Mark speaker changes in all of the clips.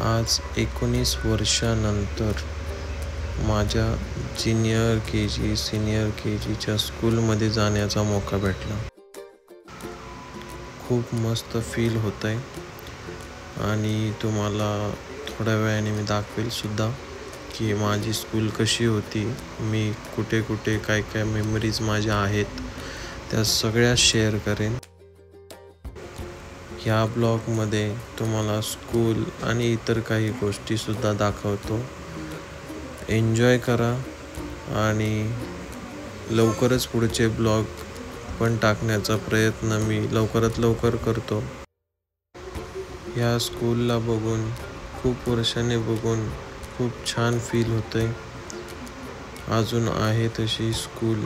Speaker 1: आज 19 वर्षानंतर माझ्या ज्युनियर KG सिनियर KGच्या स्कूलमध्ये जाण्याचा मौका भेटला. खूप मस्त फील होत आहे आणि तुम्हाला थोड्या वेळाने मी दाखवेल सुद्धा की माझी स्कूल कशी होती. मी कुठे कुठे काय काय मेमरीज माझ्या आहेत त्या सगळ्या शेअर करेन. ह्या ब्लॉगमध्ये तुम्हाला स्कूल आणि इतर काही गोष्टीसुद्धा दाखवतो. एन्जॉय करा आणि लवकरच पुढचे ब्लॉग पण टाकण्याचा प्रयत्न मी लवकरात लवकर करतो. ह्या स्कूलला बघून खूप वर्षाने बघून खूप छान फील होतंय. अजून आहे तशी स्कूल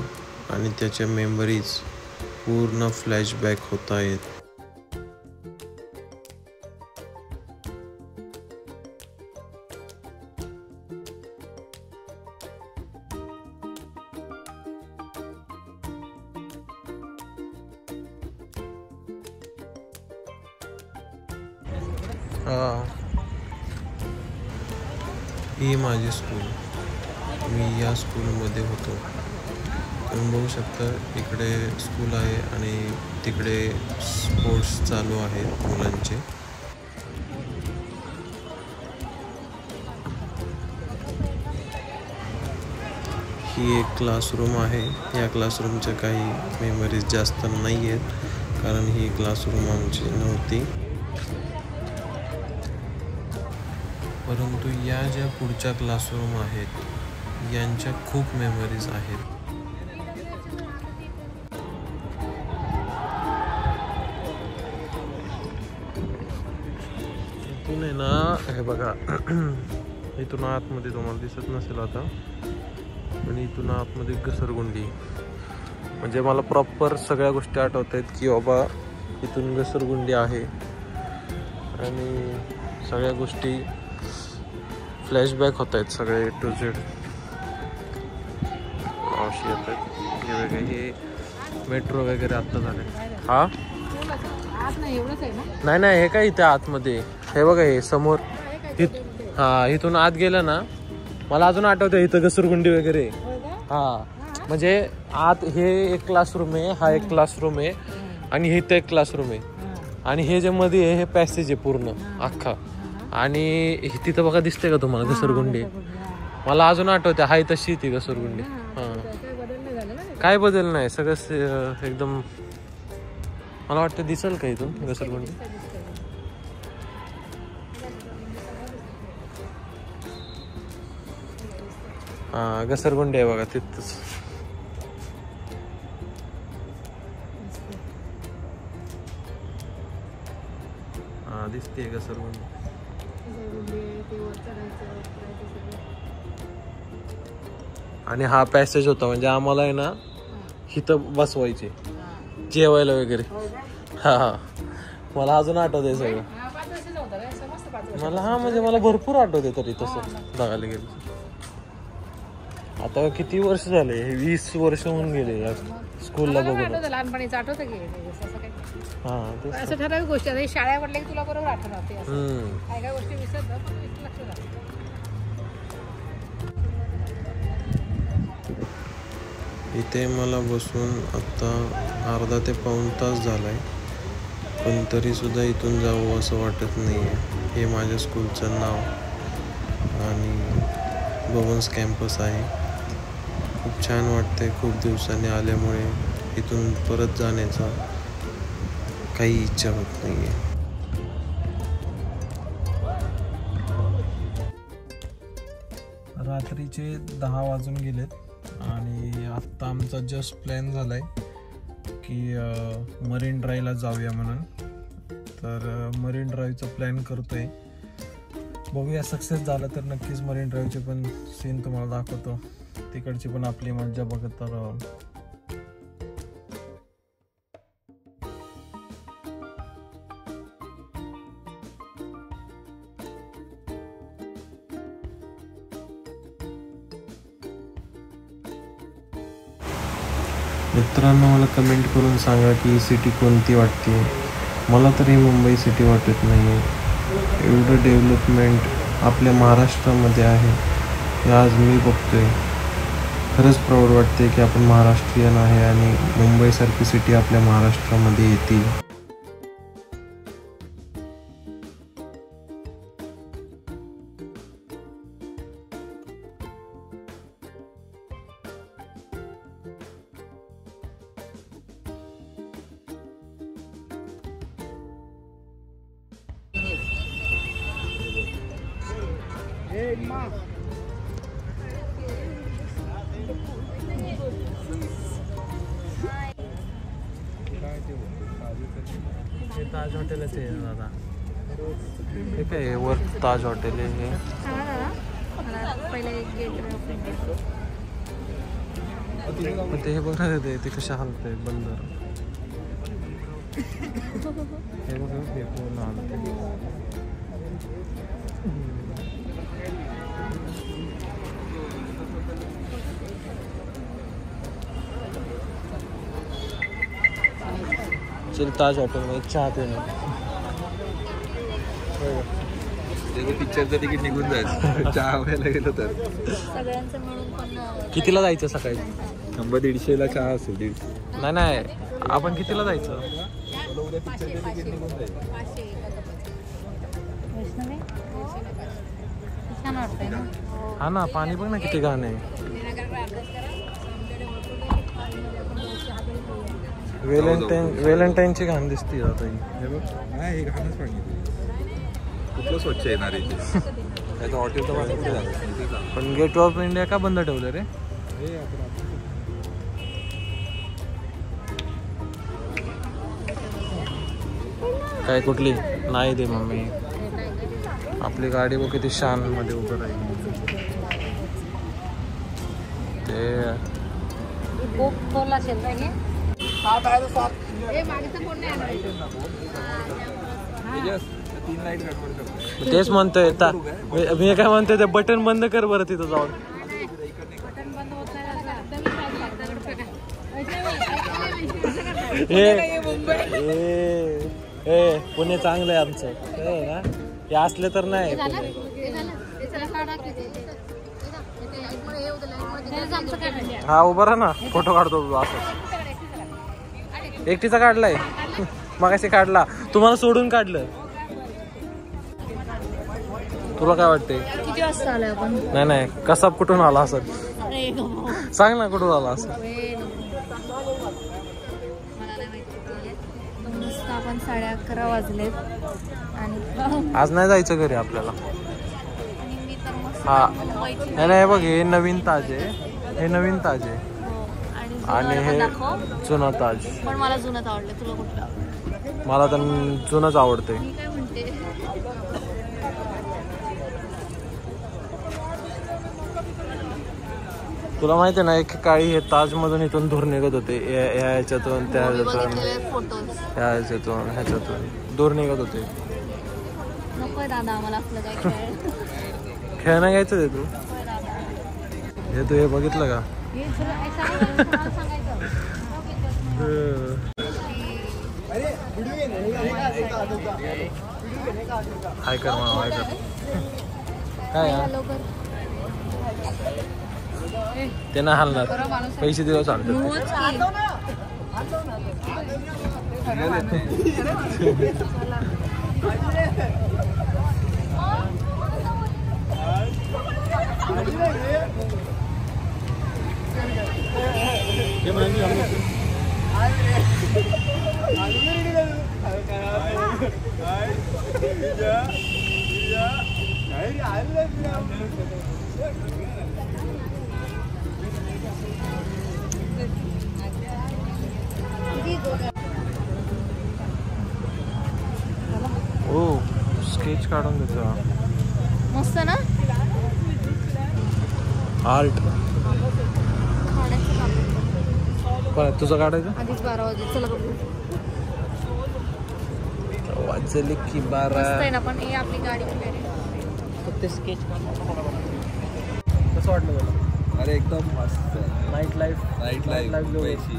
Speaker 1: आणि त्याच्या मेमरीज पूर्ण फ्लॅशबॅक होत आहेत. ही माझी स्कूल. मी या स्कूलमध्ये होतो. तुम्ही बघू शकता इकडे स्कूल आहे आणि तिकडे स्पोर्ट्स चालू आहेत मुलांचे. ही एक क्लासरूम आहे. या क्लासरूमच्या काही मेमरीज जास्त नाही आहेत कारण ही क्लासरूम आमची नव्हती. परंतु या ज्या पुढच्या क्लासरूम आहेत यांच्या खूप मेमरीज आहेत. इथून आहे ना, हे बघा इथून आतमध्ये तुम्हाला दिसत नसेल आता, पण इथून आतमध्ये घसरगुंडी. म्हणजे मला प्रॉपर सगळ्या गोष्टी आठवत आहेत की बाबा इथून घसरगुंडी आहे आणि सगळ्या गोष्टी फ्लॅशबॅक होत आहेत. सगळे A to Z अशी येत आहेत. हे वेगळे हे मेट्रो वगैरे आत्ता झाले. हा नाही नाही, हे काय इथे आतमध्ये हे बघा, हे समोर इथून आत गेलं ना, मला अजून आठवतं इथं घसरगुंडी वगैरे. म्हणजे आत हे एक क्लासरूम आहे, हा एक क्लासरूम आहे आणि इथं एक क्लासरूम आहे आणि हे जे मध्ये आहे हे पॅसेज आहे पूर्ण अख्खा. आणि तिथं बघा दिसते का तुम्हाला घसरगुंडी? मला अजून आठवते हाय तशी ती घसरगुंडी. काय बदल नाही, सगळं एकदम मला वाटतं दिसेल का इथून घसरगुंडी. घसरगुंडी आहे बघा तिथंच. दिसते घसरगुंडी. आणि हा पॅसेज होता, म्हणजे आम्हाला आहे ना इथं बसवायचे जेवायला वगैरे. मला अजून आठवतंय सगळं मला. म्हणजे मला भरपूर आठवते तरी तसं बघायला गेलं. आता किती वर्ष झाले? 20 वर्ष होऊन गेले या स्कूलला बघून.
Speaker 2: लहानपणीच आठवतं की असं ठराविक गोष्टी आता शाळा म्हटलं की तुला बरोबर आठवते. काय काय गोष्टी विसरत लक्ष राहतं.
Speaker 1: इथे मला बसून आता अर्धा ते पाऊण तास झालाय, पण तरी सुद्धा इथून जावं असं वाटत नाही आहे. हे माझ्या स्कूलचं नाव आणि बबन्स कॅम्पस आहे. खूप छान वाटतंय. खूप दिवसांनी आल्यामुळे इथून परत जाण्याचा काही इच्छा होत नाही आहे. रात्रीचे 10 वाजून गेलेत आणि आत्ता आमचा जस्ट प्लॅन झालाय की मरीन ड्राईव्हला जाऊया म्हणून. तर मरीन ड्राईव्हचा प्लॅन करतोय. बघूया, सक्सेस झालं तर नक्कीच मरीन ड्राईव्हचे पण सीन तुम्हाला दाखवतो. तिकडची पण आपली मज्जा बघत राहा. मित्रांनो, मला कमेंट करून सांगा की ही सिटी कोणती वाटते. मला तर ही मुंबई सिटी वाटत नाही आहे. एवढं डेव्हलपमेंट आपल्या महाराष्ट्रामध्ये आहे हे आज मी बघतोय. खरंच प्राऊड वाटते की आपण महाराष्ट्रीयन आहे आणि मुंबईसारखी सिटी आपल्या महाराष्ट्रामध्ये येते. ताज हॉटेलच आहे दादा. हे काय वर ताज हॉटेल आहे. पण ते हे बघा ते कशा हालत बंदर. हे बघा हे पूर्ण हालत. चल ताज हॉटेल मध्ये चहा पिणे.
Speaker 3: पिक्चरचं तिकीट निघून जायचं चहा प्यायला गेलो तर.
Speaker 1: कितीला जायचं सकाळी?
Speaker 3: 100-150 चहा असेल. 150
Speaker 1: नाही आपण कितीला जायचं?
Speaker 3: उद्या पिक्चरचं तिकीट निघून जाईल.
Speaker 1: हा ना पाणी बघ ना किती घाण आहे. व्हॅलेंटाईनची घाण दिसते आता ही.
Speaker 3: हे बघ हे घाणच पाणी कुठलं स्वच्छ येणार आहे त्याचं हॉटेलचं पाणी कुठे झालं.
Speaker 1: पण गेट ऑफ इंडिया का बंद ठेवलं रे? काय कुठली नाही दे मम्मी. आपली गाडी बघ किती शान मध्ये उभं राहील. ते तेच म्हणतोय. मी काय म्हणतोय ते बटन बंद कर बरं तिथं जाऊन. हे पुणे चांगलं आहे आमचं ना. हे असले तर नाही. हा उभा राहा ना फोटो काढतो असं. एकटीचा काढलाय मगाशी काढला. तुम्हाला सोडून काढलं. तुला काय वाटते?
Speaker 2: किती वाजता आलोय आपण?
Speaker 1: नाही कसा कुठून आला असं सांग ना. कुठून आला असं?
Speaker 2: आपण 11:30 वाजलेत आणि
Speaker 1: आज नाही जायचं घरी आपल्याला. हा नाही बघ हे नवीन ताज आहे. हे नवीन ताज आहे आणि हे जुना ताज.
Speaker 2: पण मला जुनच आवडलं. तुला कुठलं आवडलं?
Speaker 1: मला तर जुनच आवडते.
Speaker 2: मी काय म्हणते
Speaker 1: तुला माहिती आहे ना एक काळी हे ताजमधून इथून धूर निघत होते. ह्याच्यातून त्या ह्याच्यातून ह्याच्यातून धूर निघत होते.
Speaker 2: नकोय दादा आम्हाला आपलं काय खेळ.
Speaker 1: खेळणं घ्यायचं ते तू. हे तू हे बघितलं का? हाय कर म्हणा हाय कर. काय ते नाही हलणार. पैसे दिवस चालतात. ओ स्केच काढून देतो.
Speaker 2: मस्त ना.
Speaker 1: आर्ट तुझं काढायचं.
Speaker 2: आधीच 12 वाजले. चला बघू.
Speaker 1: वाजले की 12.
Speaker 2: आहे ना पण हे आपली गाडी
Speaker 1: फक्त स्केच कसं वाटलं तुला?
Speaker 3: अरे एकदम मस्त.
Speaker 1: नाईट लाईफ
Speaker 3: पैशी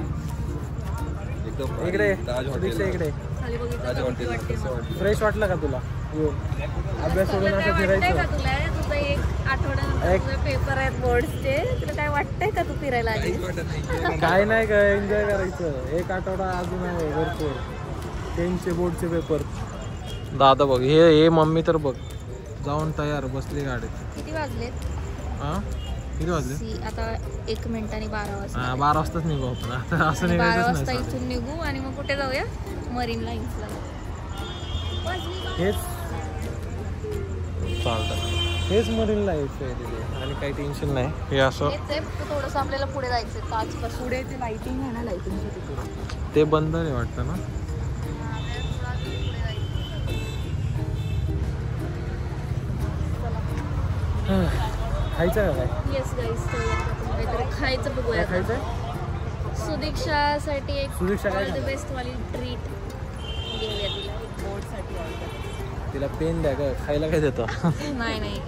Speaker 3: एकदम
Speaker 1: इकडे
Speaker 3: ताज हॉटेल.
Speaker 1: इकडे
Speaker 2: खाली बघितलं.
Speaker 1: फ्रेश वाटलं का तुला? अभ्यास सोडून असं
Speaker 4: काय
Speaker 1: फिरायचं.
Speaker 4: तुला तुझं एक आठवड्यानंतर पेपर आहेत बोर्डचे, तुला काय वाटतंय का तू फिरायला आली?
Speaker 1: काय नाही काय एन्जॉय करायचं. एक आठवडा अजून आहे भरपूर. 10चे बोर्डचे पेपर. दादा बघ हे मम्मी तर बघ जाऊन तयार बसली गाडीत.
Speaker 4: किती वाजलेत?
Speaker 1: हा किती वाजले?
Speaker 4: आता 1 मिनिटांनी 12 वाजता.
Speaker 1: 12 वाजताच निघू आपण आता. असं
Speaker 4: 12
Speaker 1: निघायचंच
Speaker 4: वाजता
Speaker 1: नाही.
Speaker 4: इथून निघू आणि मग कुठे जाऊया? मरीन लाईन्सला.
Speaker 1: हेच चालतं. हेच मरीनला यायचं आहे तिथे आणि काही टेन्शन नाही. हे असं
Speaker 4: थोडंसं आपल्याला पुढे जायचं. ताजपासून पुढे ते लाइटिंग आहे ना, लाइटिंगच्या तिथे
Speaker 1: ते बंद नाही वाटतं ना. खायचं का काय?
Speaker 4: येस गाईस, काहीतरी खायचं बघूया.
Speaker 1: काय खायचंय?
Speaker 4: सुदीक्षासाठी एक
Speaker 1: सुदीक्षा काय
Speaker 4: ऑल द
Speaker 1: खाणार?
Speaker 4: बेस्ट वाली ट्रीट घेऊया तिला बोर्डसाठी.
Speaker 1: तिला पेन द्या का खायला काय देतो?
Speaker 4: नाही नाही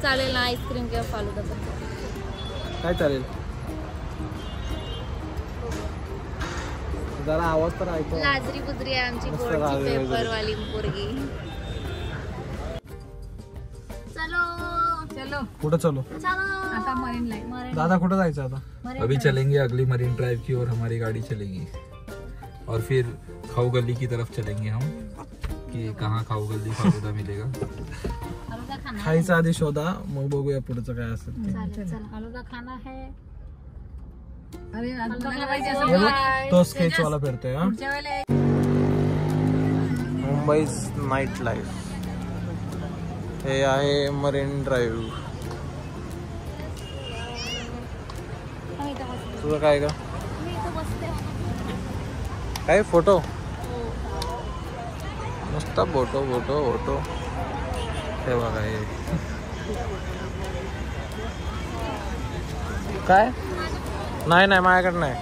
Speaker 4: चालेल ना, आईस्क्रीम किंवा फालुदा पण.
Speaker 1: काय चालेल? जरा आवाज तर ऐकतो.
Speaker 4: लाजरी बुजरी आहे आमची
Speaker 1: मस्त
Speaker 4: बोर्डची
Speaker 1: लाजरी बुजरी.
Speaker 4: पेपरवाली पोरगी. चलो
Speaker 2: चलो
Speaker 1: कुठं चालू?
Speaker 4: चलो
Speaker 2: आता मरीन लाईन.
Speaker 1: दादा कुठं जायचं आता?
Speaker 3: अभी चलेंगे अगली मरीन ड्राइव की और हमारी गाड़ी चलेगी और फिर खाऊ गली की तरफ चलेंगे हम कि कहाँ खाऊ गली फालूदा मिलेगा.
Speaker 4: फालुदा खाना
Speaker 1: खायचं आधी शोधा मग बघूया पुढचं काय असेल ते.
Speaker 4: चालेल. चला फालुदा खाना है.
Speaker 2: अरे आज
Speaker 4: फालुदा
Speaker 2: बघायला
Speaker 4: खाना
Speaker 2: पाहिजे
Speaker 4: है.
Speaker 2: असं
Speaker 1: हे बघ,
Speaker 2: बघ.
Speaker 1: तो स्केच वाला फिरतोय हा.
Speaker 2: पुढच्या वेळेला
Speaker 1: मुंबई नाईट लाईफ. हे आहे मरीन ड्राईव्ह.
Speaker 4: मी इथं बसते.
Speaker 1: तुझं काय का
Speaker 4: मी इथं बसते.
Speaker 1: काय फोटो? नुसता फोटो फोटो फोटो. हे बघा हे काय? नाही नाही माझ्याकडे नाही.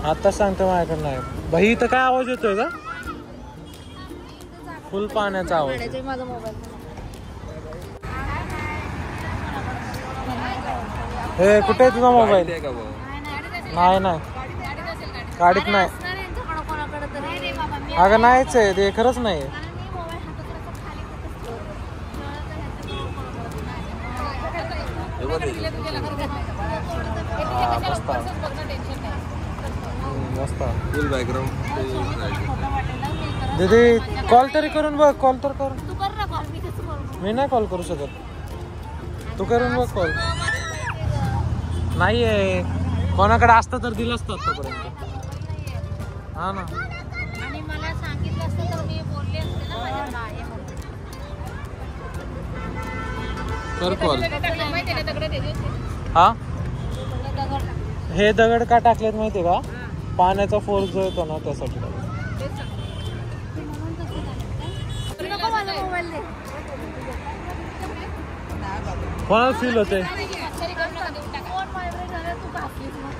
Speaker 1: आत्ताच सांगतो माझ्याकडे नाही. भाई इथं काय आवाज येतोय का? फुल पाण्याचा आवाज.
Speaker 4: काढायचा माझा मोबाईल.
Speaker 1: हे कुठे आहे तुझा मोबाईल?
Speaker 3: आहे का वो?
Speaker 1: नाही नाही गाडीत नाही.
Speaker 4: असणार यांच्याकडं कोणाकडं तरी. रे बाबा मी
Speaker 1: अगं नाहीच आहे ते. खरंच नाही.
Speaker 4: मोबाईल हातात खाली
Speaker 3: हे बघ ते.
Speaker 1: मस्त.
Speaker 3: फुल बॅकग्राऊंड
Speaker 1: दीदी कॉल तरी करून बघ. कॉल तर कर.
Speaker 4: तू कर ना कॉल. मी कसं करू?
Speaker 1: मी नाही कॉल करू शकत. तू करून बघ कॉल. नाहीये कोणाकडे असतं तर दिलं असतं आतापर्यंत. हा ना.
Speaker 4: आणि मला सांगितलं असतं तर मी बोलले असते ना माझ्याकडे आहे म्हणून.
Speaker 1: कर कॉल.
Speaker 2: माहिती आहे ना, दगड देते.
Speaker 1: हा हे दगड का टाकलेत माहितीये का? पाण्याचा फोर्स जो येतो ना त्यासाठी.
Speaker 4: नको माझा मोबाईल दे.
Speaker 1: कोणाला फील होते?
Speaker 4: फोन व्हायब्रेट झाला, तू घातलीस मग.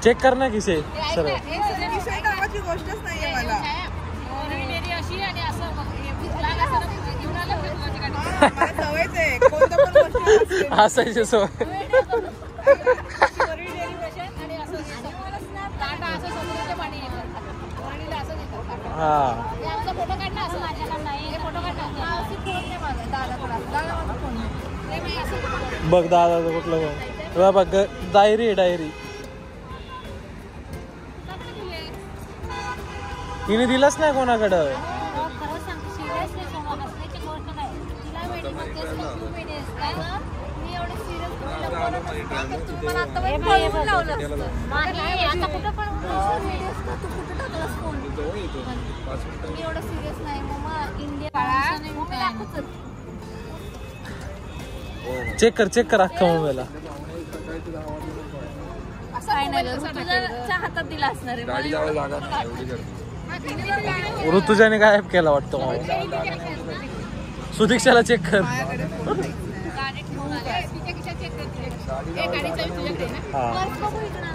Speaker 1: चेक कर ना किसे सर.
Speaker 2: गोष्टच नाहीये मला. अशी आणि असं सवयच आहे. कोणत्या पण गोष्टी
Speaker 1: हसायची सवय. हा
Speaker 4: फोटो काढला असं माझ्याकडे नाही. फोटो काढला
Speaker 1: बघ दादा कुठलं बघ. डायरी आहे डायरी. तिने दिलंच नाही कोणाकडं.
Speaker 4: खरं सांगतो सिरियसली सोमा हसण्याची गोष्ट नाही. तिला वेडिंग मध्येच खूप वेळेस काय ना मी एवढे सिरियस तुम्हाला आता लावलं नाही. आता कुठं पण तू कुठं टाकलास फोन? मी एवढं सिरियस नाही मम्मा. इंडिया मम्मी दाखवच.
Speaker 1: चेक कर अख्खा मोबाईल.
Speaker 4: असं काय नाही तुझ्या हातात दिला असणार आहे.
Speaker 3: गाडी जावं जागा नाही एवढी गर्दी.
Speaker 1: ऋतुजाने गायब केला वाटतं मला. सुदीक्षाला चेक कर.
Speaker 4: गाडी ठेवून आले. तिच्या खिशात चेक करते. गाडीचा तुझ्याकडे ना.
Speaker 1: हा
Speaker 4: पर्स बघू इकडं.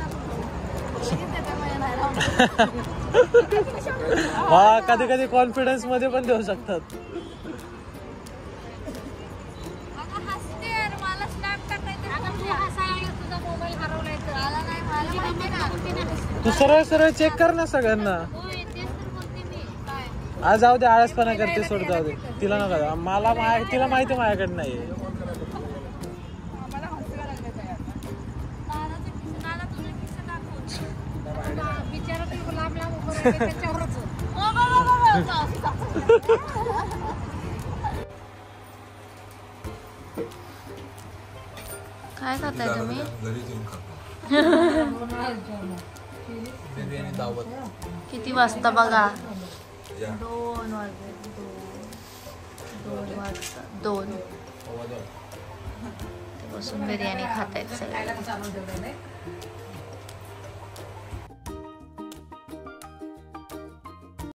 Speaker 1: हा कधी कधी कॉन्फिडन्स मध्ये पण देऊ शकतात. तू सरळ चेक कर ना सगळ्यांना. आज जाऊ दे, आळसपणा करते, सोड, जाऊ दे तिला नका. तिला माहिती माझ्याकडे नाही.
Speaker 2: मला हसायला लागलं त्याला. बिचारा तू लांब लांब उभं राहिले त्याच्यावरच.
Speaker 4: काय खाताय तुम्ही? किती वाजता बघा? 2 वाजले. 2 वाजता 2 बसून बिर्याणी खातायत सगळे.